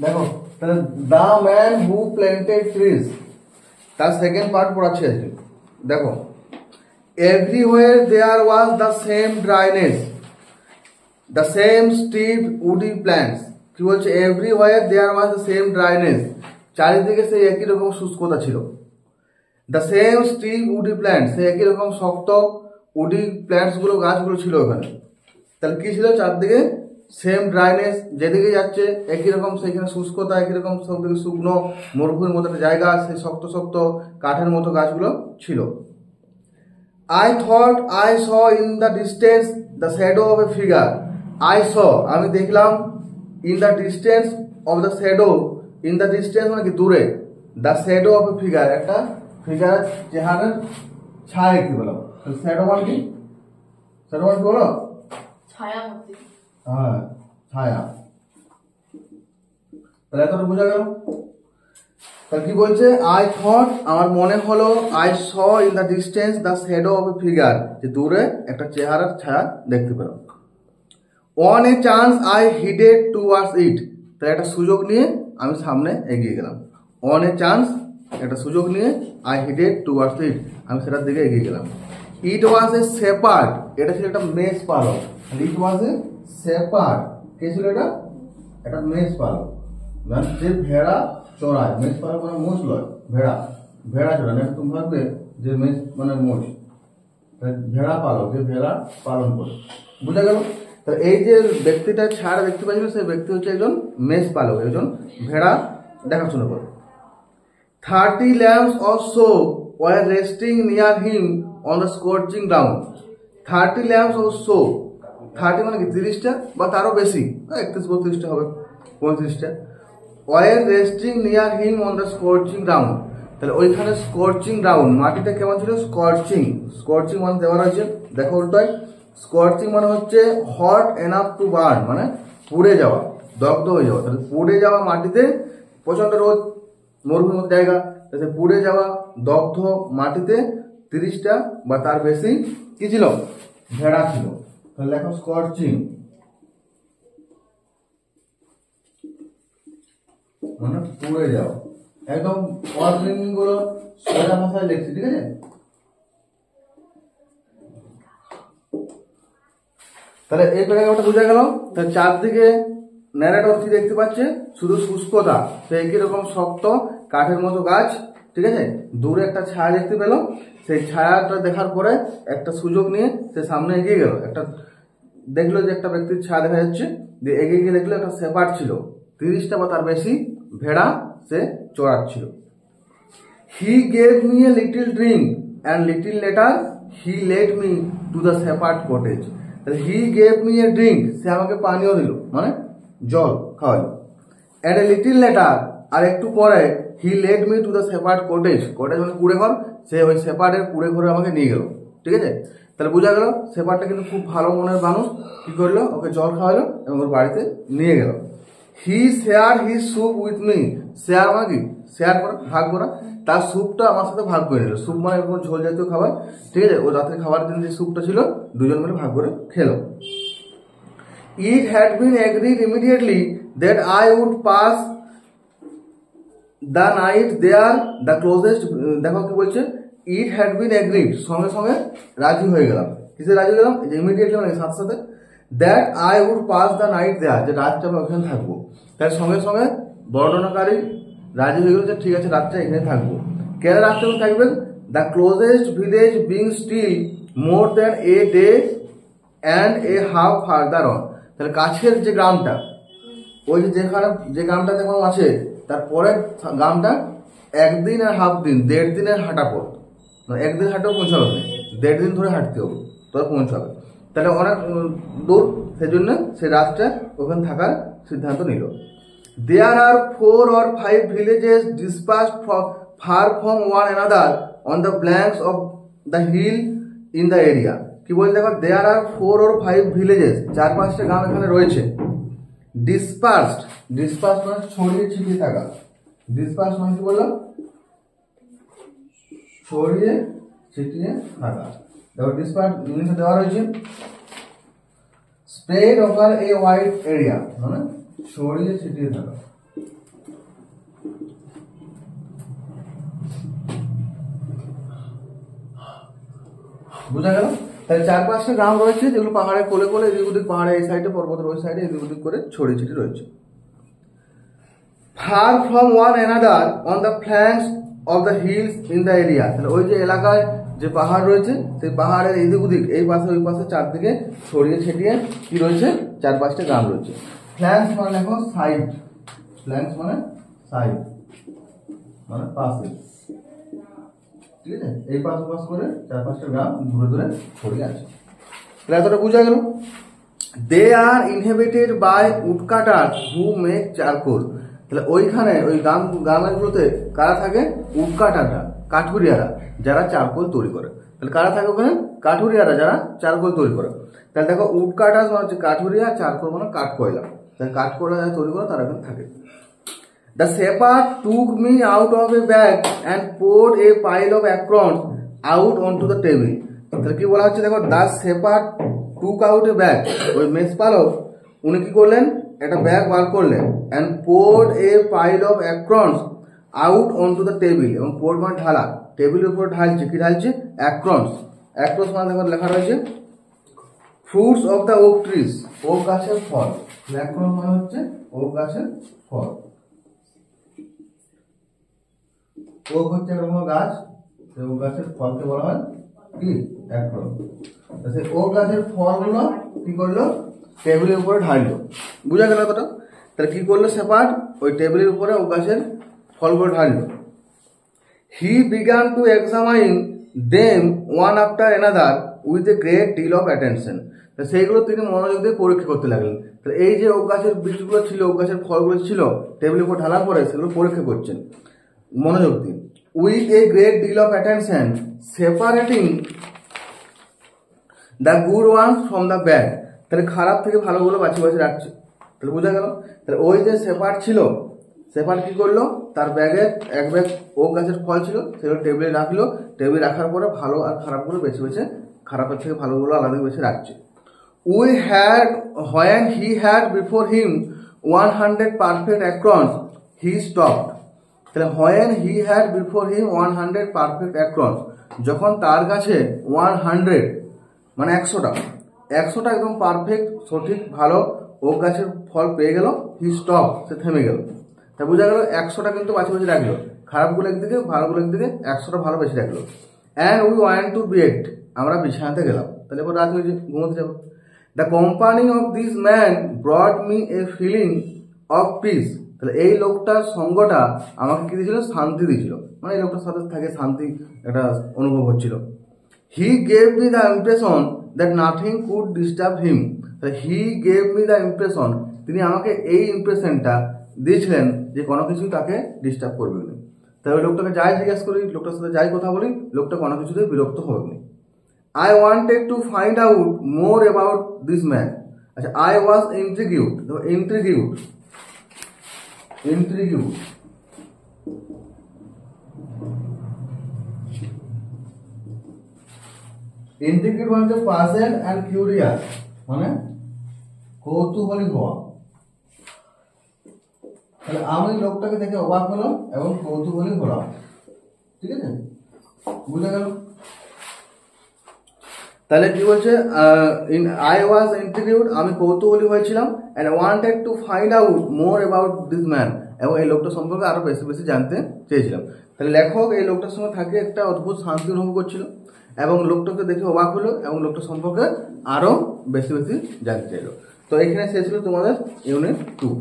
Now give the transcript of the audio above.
দেখো তাহলে the man who planted trees, তার সেকেন্ড পার্ট পড়াচ্ছি আজকে। দেখো everywhere there was the same dryness, the same stiff woody plants. কি বলছে? Everywhere there was the same dryness, চারিদিকে সেই একই রকম শুষ্কতা ছিল। The same stiff woody plants, সেই একই রকম শক্ত উডি প্ল্যান্টস গুলো, গাছগুলো ছিল ওখানে। তাহলে কি ছিল? চারদিকে সেম ড্রাইনেস, যেদিকে যাচ্ছে একই রকম সেখানে শুষ্কতা, একই রকম সব দিকে শুকনো মরুভূমির মতো একটা জায়গা, সেই শক্ত শক্ত কাঠের মতো গাছগুলো ছিল। I thought I saw in the distance the shadow of a figure. I saw, আমি দেখলাম, in the distance of the shadow, in the distance মানে কি দূরে, the shadow of a figure, একটা ফিগার চেহারার ছায়া দেখতে পেলাম। শ্যাডো মানে কি? শ্যাডো মানে কি বলো? ছায়া মূর্তি। হ্যাঁ, ছায়া। তাহলে এতটা বোঝা গেল। তাহলে কি বলছে? আই থট, আমার মনে হলো, I saw in the distance the shadow of a figure, যে দূরে একটা চেহারার ছায়া দেখতে পেলাম। On a chance I headed towards it, তাই একটা সুযোগ নিয়ে আমি সামনে এগিয়ে গেলাম। অন এ চান্স, একটা সুযোগ নিয়ে, আই হিডেড টুয়ার্ডস ইট, আমি সেটার দিকে এগিয়ে গেলাম। ইট ওয়াজ এ শেপার্ড, এটা ছিল একটা মেষ পালক। ইট ওয়াজ এ শেপার্ড, কে ছিল এটা? একটা মেষ পালক, মানে যে ভেড়া চড়ায়। মেষ পালক মানে মোষ লয়, ভেড়া, ভেড়া চড়ায়। না তুমি ভাববে যে মেষ মানে মোষ, ভেড়া পালক, যে ভেড়া পালন করে। বুঝা গেল? তাহলে এই যে ব্যক্তিটা ছাড়া দেখতে পাচ্ছিল, সেই ব্যক্তি হচ্ছে একজন মেষ পালক, একজন ভেড়া দেখাশোনা করে। 30 lambs or so were resting near him on the scorching ground. 30 lambs or so, 30 মানে কি 30টা বা তারও বেশি, 31-32টা হবে, 35টা। were resting near him on the scorching ground, তাহলে ওইখানে স্কর্চিং গ্রাউন্ড, মাটিটা কেমন ছিল? স্কর্চিং, স্কর্চিং মানে দেওয়া রয়েছে, দেখো উল্টায়। স্কর্চিং মানে হচ্ছে হট এনাফ টু বার্ন, মানে পুড়ে যাওয়া, দগ্ধ হয়ে যাওয়া। তাহলে পুড়ে যাওয়া মাটিতে, প্রচন্ড রোদ, মরুভূমির জায়গা, তাতে পুড়ে যাওয়া দগ্ধ মাটিতে 30টা বা তার বেশি কি ছিল? ভেড়া ছিল। তাহলে দেখো স্কর্চিং মানে পুড়ে যাওয়া। একদম ওয়ার্ড গুলো সোজা ভাষায় লিখছি, ঠিক আছে? তাহলে এই প্যারাগ্রাফটা বোঝা গেল। তাহলে চারদিকে ন্যারেটর কি দেখতে পাচ্ছে? শুধু শুষ্কতা, সে একই রকম শক্ত কাঠের মতো গাছ, ঠিক আছে? দূরে একটা ছায়া দেখতে পেল, সেই ছায়াটা দেখার পরে একটা সুযোগ নিয়ে সে সামনে এগিয়ে গেল। একটা দেখলো যে একটা ব্যক্তির ছায়া দেখা যাচ্ছে, দিয়ে এগিয়ে গিয়ে দেখলো একটা শেপার্ড ছিল, 30টা বা তার বেশি ভেড়া সে চড়াচ্ছিল। He gave me a little drink and little later he led me to the shepherd cottage. He gave me a drink, সে আমাকে পানীয় দিল, মানে জল খাওয়ালো। অ্যান্ড এ লিটিল লেটার, আর একটু পরে, he led me to the shepherd cottage, cottage মানে কুড়ে ঘর, সে ওই শেপার্ডের কুড়ে ঘরে আমাকে নিয়ে গেল, ঠিক আছে? তাহলে বোঝা গেল শেপার্ডটা কিন্তু খুব ভালো মনের মানুষ। কি করলো? ওকে জল খাওয়ালো এবং ওর বাড়িতে নিয়ে গেল। He share he soup with me, share মানে কি? শেয়ার করা, ভাগ করা। তার স্যুপটা আমার সাথে ভাগ করে নিল। স্যুপ মানে এরকম ঝোল জাতীয় খাবার, ঠিক আছে? ও রাত্রে খাবারের জন্য যে স্যুপটা ছিল, দুজন মিলে ভাগ করে খেলো। It had been agreed immediately that I would pass the night there, the closest, দেখো কি বলছে? It had been agreed, সঙ্গে সঙ্গে রাজি হয়ে গেলাম। কিসে রাজি হয়ে গেলাম? ইমিডিয়েটলি মানে সাথে সাথে। that I would pass the night there, যে রাতটা আমি ওখানে থাকবো। তার সঙ্গে সঙ্গে বর্ণনাকারী রাজি হয়ে গেল যে ঠিক আছে, রাতটা এখানে থাকবো। কেন রাতটা থাকবেন? The closest village being still more than a day and a half farther on, তাহলে কাছের যে গ্রামটা, ওই যেখানে যে গ্রামটা এখন আছে, তারপরের গ্রামটা একদিন আর হাফ দিন, 1.5 দিনের হাঁটা পথ, মানে একদিন হাঁটেও পৌঁছাবে না, 1.5 দিন ধরে হাঁটতে হবে তবে পৌঁছাবে। তাহলে অনেক দূর, সেজন্য সে রাতটা ওখানে থাকার সিদ্ধান্ত নিল। দেয়ার আর 4 or 5 villages dispersed far from one another on the flanks of the hill in the area. কি বলছে দেখো? দেয়ার আর 4 or 5 villages, 4-5টা গ্রাম এখানে রয়েছে। ডিসপার্সড, ডিসপার্স মানে ছড়িয়ে ছিটিয়ে থাকা। ডিসপার্স মানে কি বললাম? ছড়িয়ে ছিটিয়ে থাকা। দেখো ডিসপার্স ইংলিশে দেওয়া রয়েছে spread over a wide area, মানে ছড়িয়ে ছিটিয়ে থাকা। বুঝা গেল? তাহলে 4-5টা গ্রাম রয়েছে যেগুলো পাহাড়ের কোলে কোলে এদিক ওদিক, পাহাড়ে এই সাইডে, পর্বতের ওই সাইডে এদিক ওদিক করে ছড়িয়ে ছিটিয়ে রয়েছে। Far from one another on the flanks of the hills in the area. তাহলে ওই যে এলাকায় যে পাহাড় রয়েছে সেই পাহাড়ের এদিক ওদিক, এই পাশে ওই পাশে চারদিকে ছড়িয়ে ছিটিয়ে কি রয়েছে, 4-5টা গ্রাম রয়েছে। ফ্ল্যাঙ্কস মানে দেখো সাইড, ফ্ল্যাঙ্কস মানে সাইড মানে পাশে, ঠিক আছে? এই পাশ পাশ করে 4-5টা গ্রাম দূরে দূরে ছড়িয়ে আছে। তাহলে এতটা বোঝা গেল। They are inhabited by woodcutter who make charcoal. তাহলে ওইখানে ওই গ্রামগুলোতে কারা থাকে? উডকাটাররা, কাঠুরিয়ারা, যারা চারকোল তৈরি করে। তাহলে কারা থাকে ওখানে? কাঠুরিয়ারা, যারা চারকোল তৈরি করে। তাহলে দেখো উডকাটার মানে হচ্ছে কাঠুরিয়া, চারকোল মানে কাঠ কয়লা। তাহলে কাঠ কয়লা যারা তৈরি করে তারা এখানে থাকে। The shepherd took me out of a bag and poured a pile of acorns out onto the table. তাহলে কি বলা হচ্ছে দেখো, the shepherd took out a bag, ওই মেষপালক উনি কি করলেন, একটা ব্যাগ বার করলেন, and poured a pile of acorns out onto the table, এবং pour মানে ঢালা, টেবিলের উপর ঢালছে, কি ঢালছে? acorns। acorns মানে দেখো লেখা রয়েছে fruits of the oak trees, oak গাছের ফল। acorns মানে হচ্ছে ওক গাছের ফল। ওক হচ্ছে একটা গাছ, ওক গাছের ফলকে বলা হয় কি? অ্যাক্রন। সেই ওক গাছের ফলগুলো কি করলো? টেবিলের উপরে ঢাললো। বুঝা গেল কতটা? তাহলে কি করলো শেপার্ড? ওই টেবিলের উপরে ওক গাছের ফলগুলো ঢাললো। He began to examine them one after another with a great deal of attention. সেইগুলো তিনি মনোযোগ দিয়ে পরীক্ষা করতে লাগলেন। তাহলে এই যে ওক গাছের বীজগুলো ছিল, ওক গাছের ফলগুলো ছিল, টেবিলের উপর ঢালার পরে সেগুলো পরীক্ষা করছেন মনোযোগ দিয়ে। With a great deal of attention separating the good ones from the bad. তাহলে খারাপ থেকে ভালোগুলো বাছি বাছি রাখছে। তাহলে বোঝা গেল? তাহলে ওই যে শেপার্ড ছিল, শেপার্ড কি করলো, তার ব্যাগে এক ব্যাগ ওক গাছের ফল ছিল, সেগুলো টেবিলে রাখলো। টেবিলে রাখার পরে ভালো আর খারাপগুলো বেছে বেছে, খারাপের থেকে ভালোগুলো আলাদা বেছে রাখছে। We had when he had before him 100 perfect acorns he stopped. তাহলে when he had before him 100 perfect acorns, যখন তার কাছে 100 মানে 100টা একদম পারফেক্ট সঠিক ভালো ওক গাছের ফল পেয়ে গেল, হি স্টপ, সে থেমে গেল। তা বোঝা গেল 100টা কিন্তু বাছি বাছি রাখলো, খারাপগুলো একদিকে ভালোগুলো একদিকে, 100টা ভালো বেশি রাখলো। And we want to bed, আমরা বিছানাতে গেলাম। তাহলে এবার রাত হয়েছে, ঘুমোতে যাবো। The company of this man brought me a feeling of peace. তাহলে এই লোকটার সঙ্গটা আমাকে কি দিয়েছিল? শান্তি দিয়েছিল। মানে এই লোকটার সাথে থাকে শান্তি একটা অনুভব হচ্ছিল। হি gave me the impression that nothing could disturb him. He gave me the impression, তিনি আমাকে এই ইমপ্রেশনটা দিয়েছিলেন যে কোনো কিছুই তাকে ডিস্টার্ব করবে না। তাই ওই লোকটাকে যাই জিজ্ঞেস করি, লোকটার সাথে যাই কথা বলি, লোকটা কোনো কিছুতে বিরক্ত হবে না। I wanted to find out more about this man. আচ্ছা, I was intrigued. Intrigued মানে puzzled and curious, মানে কৌতূহলী হওয়া। তাহলে আমি লোকটাকে দেখে অবাক হলাম এবং কৌতূহলী হলাম। ঠিক আছে, বুঝা গেল? তাহলে কি বলছে? আই ওয়াজ ইন্ট্রিগিউড, আমি কৌতূহলী হয়েছিলাম, and wanted to find out more about this man, এবং এই লোকটা সম্পর্কে আরো বেশি বেশি জানতে চেয়েছিলাম। তাহলে লেখক এই লোকটার সঙ্গে থাকে একটা অদ্ভুত শান্তি অনুভব করছিল, এবং লোকটাকে দেখে অবাক হলো, এবং লোকটা সম্পর্কে আরো বেশি বেশি জানতে চাইলো। তো এখানে শেষ হলো তোমাদের ইউনিট 2।